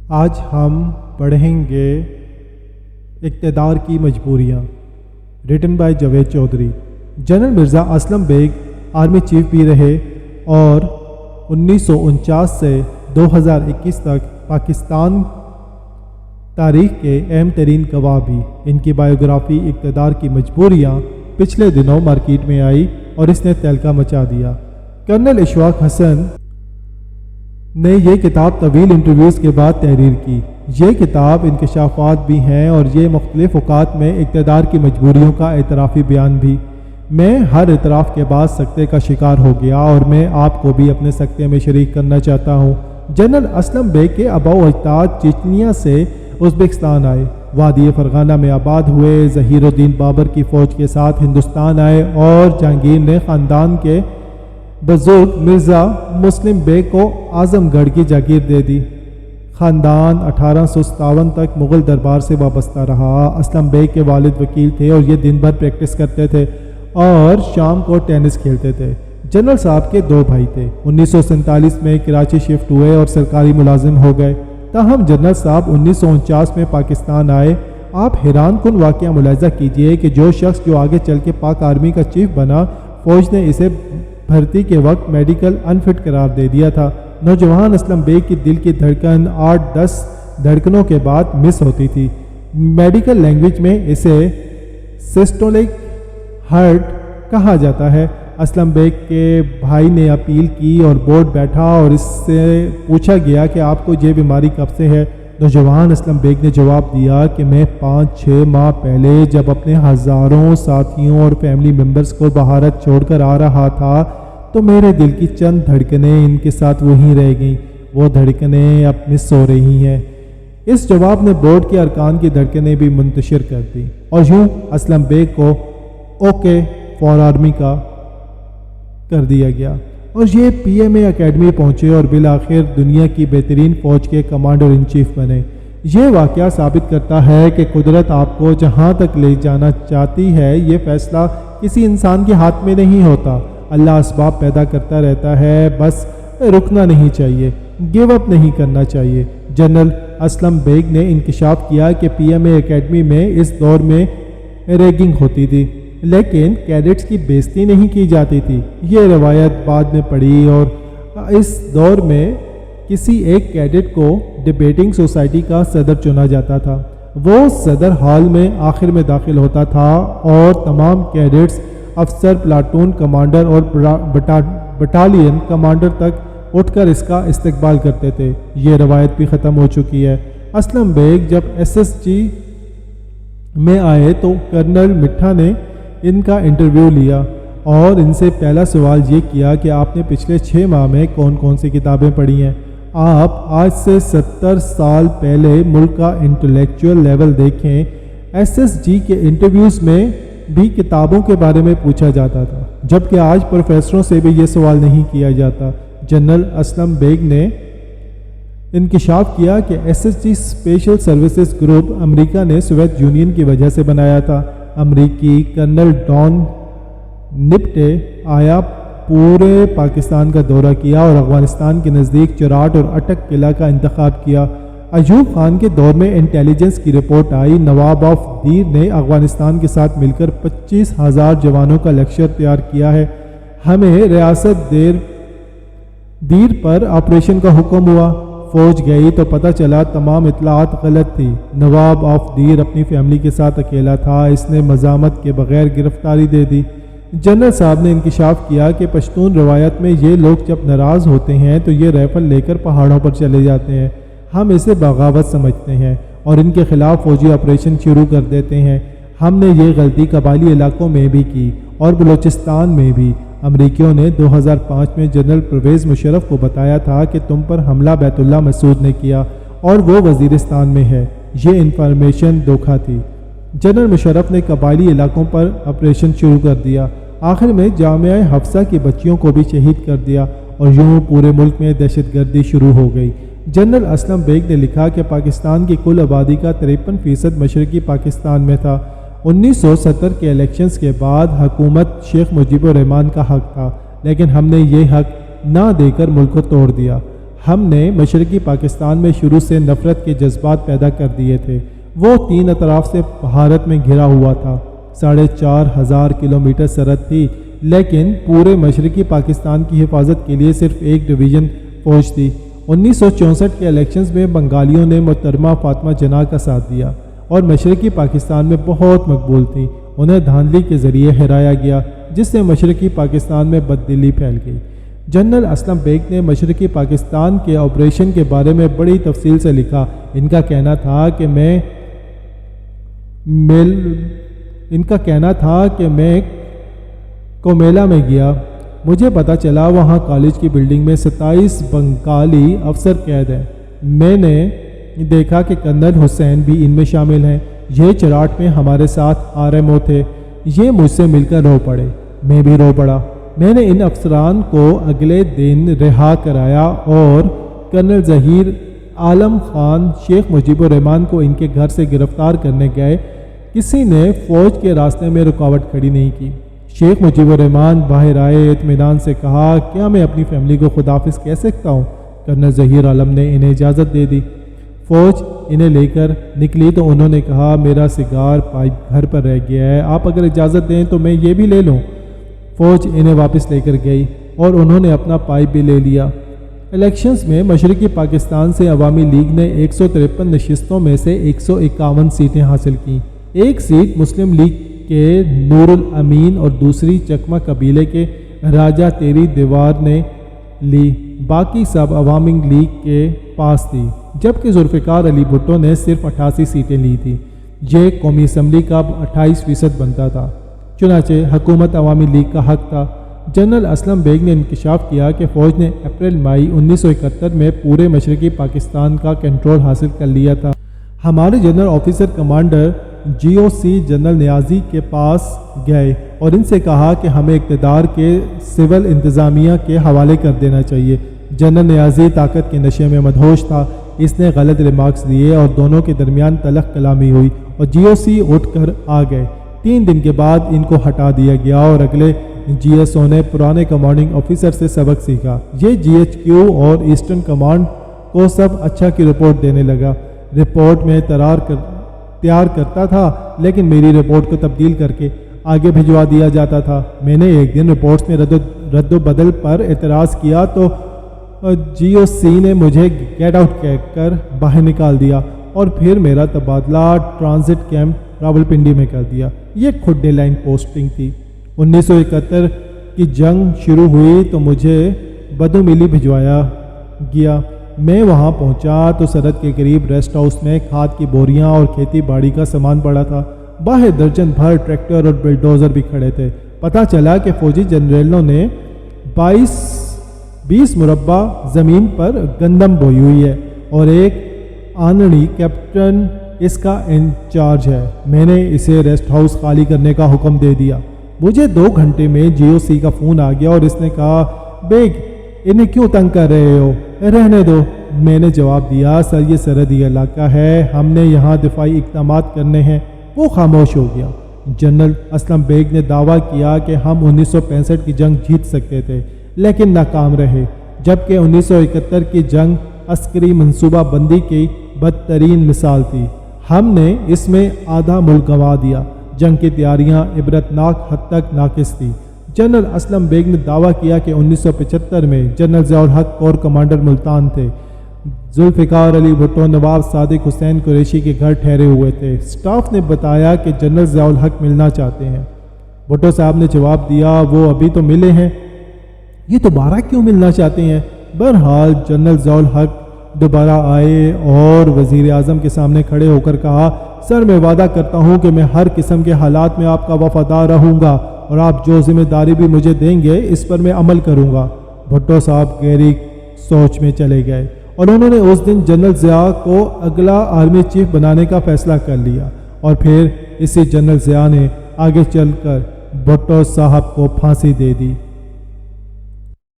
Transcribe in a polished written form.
آج ہم پڑھیں گے اقتدار کی مجبوریاں، written by Javed Chaudhry. General Mirza Aslam Beg army chief بھی رہے اور 1949 سے 2021 تک پاکستان تاریخ کے اہم ترین گواہ بھی۔ ان کی بائیوگرافی اقتدار کی مجبوریاں پچھلے دنوں مارکیٹ میں آئی اور اس نے تہلکہ مچا دیا۔ کرنل اشفاق حسن نے یہ کتاب طویل انٹرویوز کے بعد تحریر کی۔ یہ کتاب انکشافات بھی ہیں اور یہ مختلف اوقات میں اقتدار کی مجبوریوں کا اعترافی بیان بھی۔ میں ہر اعتراف کے بعد سکتے کا شکار ہو گیا اور میں آپ کو بھی اپنے سکتے میں شریک کرنا چاہتا ہوں۔ جنرل اسلم بیگ کے آباء و اجداد چچنیا سے ازبکستان آئے، وادی فرغانہ میں آباد ہوئے، ظہیر الدین بابر کی فوج کے ساتھ ہندوستان آئے اور جہانگیر نے خاندان کے بزرگ مرزا مسلم بیگ کو اعظم گڑھ کی جاگیر دے دی۔ خاندان 1857 تک مغل دربار سے وابستہ رہا۔ اسلم بیگ کے والد وکیل تھے اور یہ دن بھر پریکٹس کرتے تھے اور شام کو ٹینس کھیلتے تھے۔ جنرل صاحب کے 2 بھائی تھے۔ 1947 میں کراچی شفٹ ہوئے اور سرکاری ملازم ہو گئے۔ تاہم جنرل صاحب 1949 میں پاکستان آئے۔ آپ حیران کن واقعہ ملاحظہ کیجئے کہ جو شخص جو آگے چل کے پاک آرمی کا چیف بنا، فوج نے اسے بھرتی کے وقت میڈیکل انفٹ قرار دے دیا تھا۔ نوجوان اسلم بیگ کی دل کی دھڑکن 8-10 دھڑکنوں کے بعد مس ہوتی تھی۔ میڈیکل لینگویج میں اسے سسٹولک ہارٹ کہا جاتا ہے۔ اسلم بیگ کے بھائی نے اپیل کی اور بورڈ بیٹھا اور اس سے پوچھا گیا کہ آپ کو یہ بیماری کب سے ہے؟ نوجوان اسلم بیگ نے جواب دیا کہ میں 5-6 ماہ پہلے جب اپنے ہزاروں ساتھیوں اور فیملی ممبرز کو بھارت چھوڑ کر آ رہا تھا تو میرے دل کی چند دھڑکنیں ان کے ساتھ وہیں رہ گئیں۔ وہ دھڑکنیں اب مس ہو رہی ہیں۔ اس جواب نے بورڈ کے ارکان کی دھڑکنیں بھی منتشر کر دی اور یوں اسلم بیگ کو اوکے فار آرمی کا کر دیا گیا اور یہ پی ایم اے اکیڈمی پہنچے اور بالآخر دنیا کی بہترین فوج کے کمانڈر ان چیف بنے۔ یہ واقعہ ثابت کرتا ہے کہ قدرت آپ کو جہاں تک لے جانا چاہتی ہے، یہ فیصلہ کسی انسان کے ہاتھ میں نہیں ہوتا۔ اللہ اسباب پیدا کرتا رہتا ہے، بس رکنا نہیں چاہیے، گیو اپ نہیں کرنا چاہیے۔ جنرل اسلم بیگ نے انکشاف کیا کہ پی ایم اے اکیڈمی میں اس دور میں ریگنگ ہوتی تھی، لیکن کیڈٹس کی بے عزتی نہیں کی جاتی تھی۔ یہ روایت بعد میں پڑھی اور اس دور میں کسی ایک کیڈٹ کو ڈبیٹنگ سوسائٹی کا صدر چنا جاتا تھا۔ وہ صدر ہال میں آخر میں داخل ہوتا تھا اور تمام کیڈٹس افسر، پلاٹون کمانڈر اور بٹالین کمانڈر تک اٹھ کر اس کا استقبال کرتے تھے۔ یہ روایت بھی ختم ہو چکی ہے۔ اسلم بیگ جب SSG میں آئے تو کرنل مٹھا نے ان کا انٹرویو لیا اور ان سے پہلا سوال یہ کیا کہ آپ نے پچھلے 6 ماہ میں کون کون سی کتابیں پڑھی ہیں؟ آپ آج سے 70 سال پہلے ملک کا انٹلیکچوئل لیول دیکھیں۔ SSG کے انٹرویوز میں بھی کتابوں کے بارے میں پوچھا جاتا تھا، جبکہ آج پروفیسروں سے بھی یہ سوال نہیں کیا جاتا۔ جنرل اسلم بیگ نے انکشاف کیا کہ SSG اسپیشل سروسز گروپ امریکہ نے سوویت یونین کی وجہ سے بنایا تھا۔ امریکی کرنل ڈان نپٹے آیا، پورے پاکستان کا دورہ کیا اور افغانستان کے نزدیک چراٹ اور اٹک قلعہ کا انتخاب کیا۔ ایوب خان کے دور میں انٹیلیجنس کی رپورٹ آئی، نواب آف دیر نے افغانستان کے ساتھ مل کر 25,000 جوانوں کا لیکچر تیار کیا ہے۔ ہمیں ریاست دیر پر آپریشن کا حکم ہوا، فوج گئی تو پتہ چلا تمام اطلاعات غلط تھی۔ نواب آف دیر اپنی فیملی کے ساتھ اکیلا تھا، اس نے مزاحمت کے بغیر گرفتاری دے دی۔ جنرل صاحب نے انکشاف کیا کہ پشتون روایت میں یہ لوگ جب ناراض ہوتے ہیں تو یہ رائفل لے کر پہاڑوں پر چلے جاتے ہیں۔ ہم اسے بغاوت سمجھتے ہیں اور ان کے خلاف فوجی آپریشن شروع کر دیتے ہیں۔ ہم نے یہ غلطی قبائلی علاقوں میں بھی کی اور بلوچستان میں بھی۔ امریکیوں نے 2005 میں جنرل پرویز مشرف کو بتایا تھا کہ تم پر حملہ بیت اللہ مسعود نے کیا اور وہ وزیرستان میں ہے۔ یہ انفارمیشن دھوکہ تھی۔ جنرل مشرف نے قبائلی علاقوں پر آپریشن شروع کر دیا، آخر میں جامعہ حفصہ کی بچیوں کو بھی شہید کر دیا اور یوں پورے ملک میں دہشت گردی شروع ہو گئی۔ جنرل اسلم بیگ نے لکھا کہ پاکستان کی کل آبادی کا 53% مشرقی پاکستان میں تھا۔ 1970 کے الیکشنز کے بعد حکومت شیخ مجیب الرحمان کا حق تھا، لیکن ہم نے یہ حق نہ دے کر ملک کو توڑ دیا۔ ہم نے مشرقی پاکستان میں شروع سے نفرت کے جذبات پیدا کر دیے تھے۔ وہ 3 اطراف سے بھارت میں گھرا ہوا تھا۔ 4,500 کلومیٹر سرحد تھی، لیکن پورے مشرقی پاکستان کی حفاظت کے لیے صرف ایک ڈویژن فوج تھی۔ 1964 کے الیکشنز میں بنگالیوں نے محترمہ فاطمہ جناح کا ساتھ دیا اور مشرقی پاکستان میں بہت مقبول تھی۔ انہیں دھاندلی کے ذریعے ہرایا گیا، جس سے مشرقی پاکستان میں بددلی پھیل گئی۔ جنرل اسلم بیگ نے مشرقی پاکستان کے آپریشن کے بارے میں بڑی تفصیل سے لکھا۔ ان کا کہنا تھا کہ میں کومیلا میں گیا۔ مجھے پتا چلا وہاں کالج کی بلڈنگ میں 27 بنگالی افسر قید ہیں۔ میں نے دیکھا کہ کرنل حسین بھی ان میں شامل ہیں۔ یہ چراٹ میں ہمارے ساتھ RMO تھے۔ یہ مجھ سے مل کر رو پڑے۔ میں بھی رو پڑا۔ میں نے ان افسران کو اگلے دن رہا کرایا اور کرنل ظہیر عالم خان شیخ مجیب الرحمان کو ان کے گھر سے گرفتار کرنے گئے۔ کسی نے فوج کے راستے میں رکاوٹ کھڑی نہیں کی۔ شیخ مجیب الرحمان باہر آئے، اطمینان سے کہا، کیا میں اپنی فیملی کو خداحافظ کہہ سکتا ہوں؟ کرنل ظہیر عالم نے انہیں اجازت دے دی۔ فوج انہیں لے کر نکلی تو انہوں نے کہا، میرا سگار پائپ گھر پر رہ گیا ہے، آپ اگر اجازت دیں تو میں یہ بھی لے لوں۔ فوج انہیں واپس لے کر گئی اور انہوں نے اپنا پائپ بھی لے لیا۔ الیکشنز میں مشرقی پاکستان سے عوامی لیگ نے 153 نشستوں میں سے 151 سیٹیں حاصل کیں۔ ایک سیٹ مسلم لیگ کے نور الامین اور دوسری چکمہ قبیلے کے راجہ تیری دیوار نے لی۔ باقی سب عوامی لیگ کے پاس تھی، جبکہ ذوالفقار علی بھٹو نے صرف 88 سیٹیں لی تھیں۔ یہ قومی اسمبلی کا 28% بنتا تھا۔ چنانچہ حکومت عوامی لیگ کا حق تھا۔ جنرل اسلم بیگ نے انکشاف کیا کہ فوج نے اپریل مئی 1971 میں پورے مشرقی پاکستان کا کنٹرول حاصل کر لیا تھا۔ ہمارے general officer commander GOC general Niazi کے پاس گئے اور ان سے کہا کہ ہمیں اقتدار کے سول انتظامیہ کے حوالے کر دینا چاہیے۔ جنرل نیازی طاقت کے نشے میں مدہوش تھا۔ اس نے غلط ریمارکس دیے اور دونوں کے درمیان تلخ کلامی ہوئی اور GOC اٹھ کر آ گئے۔ 3 دن کے بعد ان کو ہٹا دیا گیا اور اگلے GSO نے پرانے کمانڈنگ آفیسر سے سبق سیکھا۔ یہ GHQ اور ایسٹرن کمانڈ کو سب اچھا کی رپورٹ دینے لگا۔ رپورٹ میں تیار کرتا تھا، لیکن میری رپورٹ کو تبدیل کر کے آگے بھجوا دیا جاتا تھا۔ میں نے ایک دن رپورٹس میں رد و بدل پر اعتراض کیا تو GOC نے مجھے گیٹ آؤٹ کہہ کر باہر نکال دیا اور پھر میرا تبادلہ ٹرانزٹ کیمپ راولپنڈی میں کر دیا۔ یہ کھڈے لائن پوسٹنگ تھی۔ 1971 کی جنگ شروع ہوئی تو مجھے بدوملی بھجوایا گیا۔ میں وہاں پہنچا تو سرحد کے قریب ریسٹ ہاؤس میں کھاد کی بوریاں اور کھیتی باڑی کا سامان پڑا تھا۔ باہر درجن بھر ٹریکٹر اور بلڈوزر بھی کھڑے تھے۔ پتہ چلا کہ فوجی جنرلوں نے 20 مربع زمین پر گندم بوئی ہوئی ہے اور ایک آنڑی کیپٹن اس کا انچارج ہے۔ میں نے اسے ریسٹ ہاؤس خالی کرنے کا حکم دے دیا۔ مجھے 2 گھنٹے میں GOC کا فون آ گیا اور اس نے کہا، بیگ انہیں کیوں تنگ کر رہے ہو، رہنے دو۔ میں نے جواب دیا، سر یہ سرحدی علاقہ ہے، ہم نے یہاں دفاعی اقدامات کرنے ہیں۔ وہ خاموش ہو گیا۔ جنرل اسلم بیگ نے دعویٰ کیا کہ ہم 1965 کی جنگ جیت سکتے تھے لیکن ناکام رہے، جبکہ 1971 کی جنگ عسکری منصوبہ بندی کی بدترین مثال تھی۔ ہم نے اس میں آدھا ملک گنوا دیا۔ جنگ کی تیاریاں عبرتناک حد تک ناقص تھی۔ جنرل اسلم بیگ نے دعویٰ کیا کہ 1975 میں جنرل ضیاء الحق کور کمانڈر ملتان تھے۔ ذوالفقار علی بھٹو نواب صادق حسین قریشی کے گھر ٹھہرے ہوئے تھے۔ سٹاف نے بتایا کہ جنرل ضیاء الحق ملنا چاہتے ہیں۔ بھٹو صاحب نے جواب دیا، وہ ابھی تو ملے ہیں، یہ دوبارہ کیوں ملنا چاہتے ہیں؟ بہرحال جنرل ضیاء الحق دوبارہ آئے اور وزیر اعظم کے سامنے کھڑے ہو کر کہا، سر میں وعدہ کرتا ہوں کہ میں ہر قسم کے حالات میں آپ کا وفادار رہوں گا اور آپ جو ذمہ داری بھی مجھے دیں گے اس پر میں عمل کروں گا۔ بھٹو صاحب گہری سوچ میں چلے گئے اور انہوں نے اس دن جنرل ضیاء کو اگلا آرمی چیف بنانے کا فیصلہ کر لیا اور پھر اسی جنرل ضیاء نے آگے چل کر بھٹو صاحب کو پھانسی دے دی۔